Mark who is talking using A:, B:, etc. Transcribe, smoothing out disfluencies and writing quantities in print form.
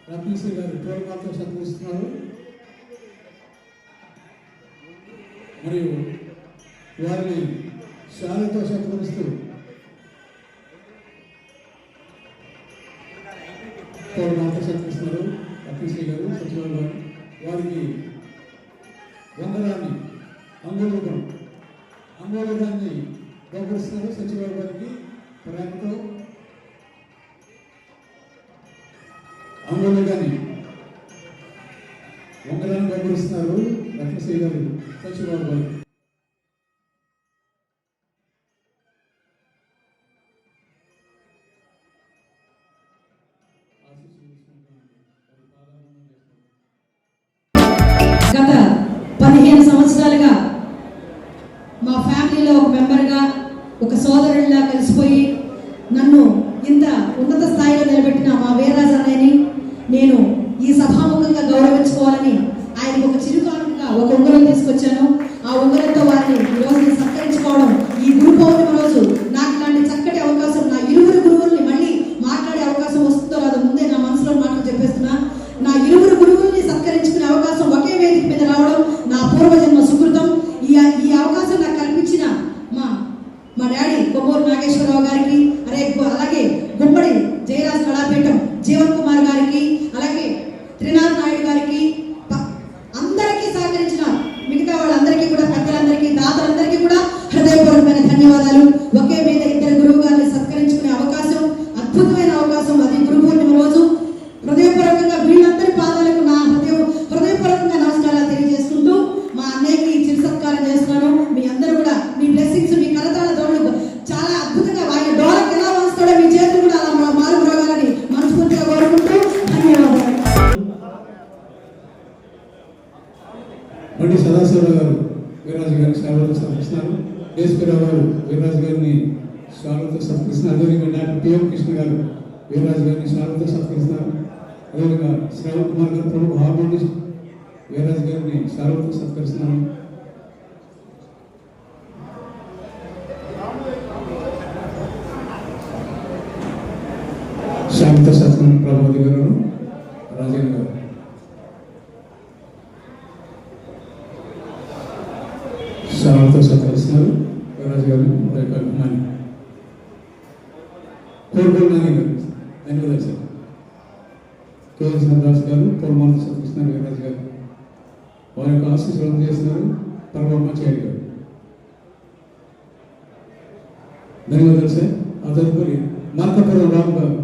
A: రత్నశ్రీ గారు పూర్వమాతో సత్కరిస్తున్నారు. మరియు వారిని శాలతో సత్కరిస్తూ పూర్వమాతో సత్కరిస్తున్నారు. రత్నశ్రీ గారు సచివాలయం గారు వారికి వందరాన్ని అంగోళాన్ని బహుకరిస్తున్నారు. సచివాలయం గారికి ప్రేమతో అంగోళాన్ని వందరాన్ని బహుకరిస్తున్నారు. రత్నశ్రీ గారు సచివాలయం గారు
B: గత 15 సంవత్సరాలుగా మా ఫ్యామిలీలో ఒక మెంబర్గా ఒక సోదరుడిలా కలిసిపోయి నన్ను ఇంత ఉన్నత స్థాయిలో నిలబెట్టిన మా వీర్రాజు అన్నయ్యని నేను ఈ సభాముఖంగా గౌరవించుకోవాలని ఆయనకు ఒక చిరుకానుకగా ఒక ఉంగరం తీసుకొచ్చాను. ఆ ఉంగరంతో వారిని ఈరోజు నేను సత్కరించుకోవడం ఈ గురు పౌర్ణమి రోజు నాకు ఇలాంటి చక్కటి అవకాశం, నా ఇరువురు గురువుల్ని మళ్ళీ మాట్లాడే అవకాశం వస్తుందో రాదో ముందే నా మనసులో మాటలు చెప్పేస్తున్నా. నా ఇరువురు గురువుల్ని సత్కరించుకునే అవకాశం ఒకే వేదిక మీద రావడం నా పూర్వజన్మ సుకృతం. ఈ అవకాశం నాకు కల్పించిన మా డాడీ కొమ్మూరు నాగేశ్వరరావు గారికి, అలాగే గుమ్మడి జయరాజ్ కళాపీఠం జీవన్ కుమార్ గారికి, అలాగే త్రినాథ్ నాయుడు గారికి, అందరికీ సహకరించిన మిగతా వాళ్ళందరికీ కూడా, పెద్దలందరికీ, దాతలందరికీ కూడా హృదయపూర్వకమైన ధన్యవాదాలు. ఒకే మీద ఇద్దరు గురువు గారిని సత్కరించుకునే అవకాశం, అద్భుతమైన అవకాశం, అది గురు పూర్ణిమ రోజు. హృదయపూర్వకంగా వీళ్ళందరి పాదాలకు నా హృదయపూర్వకంగా నమస్కారాలు తెలియజేసుకుంటూ మా అన్నయ్యకి చిరు సత్కారం చేస్తున్నాను. మీ అందరూ కూడా మీ బ్లెస్సింగ్స్, మీ కరతాళ దోడులు చాలా అద్భుతంగా ఆయన డోలకు ఎలా వస్తాడో మీ చేతులు కూడా అలా మారు రోగాలని మనస్ఫూర్తిగా కోరుకుంటూ ధన్యవాదాలు.
A: బండి సదాశివరావు గారు వీర్రాజు గారిని శాలతో సత్కరిస్తున్నారు. కేశవరావు గారు వీర్రాజు గారిని శాలతో సత్కరిస్తున్నారు. అదేవిధంగా డాక్టర్ పిఎం కృష్ణ గారు వీర్రాజు గారిని శాలతో సత్కరిస్తున్నారు. అదేవిధంగా శ్రవణ్ కుమార్ గారు ప్రముఖ హార్మోనిస్ట్ వీర్రాజు గారిని శాలతో సత్కరిస్తున్నారు. శాంత శాస్త్రం ప్రభావతి గారు రాజేంద్ర గారు శాలతో సత్కరిస్తున్నారు. వీర్రాజు గారిని అభిమాని కోరుకోలు నాని గారు ధన్యవాదాలు సార్. కేఎస్ దాస్ గారు పూర్వమాతో సత్కరిస్తున్నారు. వీర్రాజు గారు వారి యొక్క ఆశీస్సులు చేస్తున్నారు. పరమాచార్య గారు ధన్యవాదాలు సార్. ఆ తదుపరి మార్కాపురం రామ్ గారు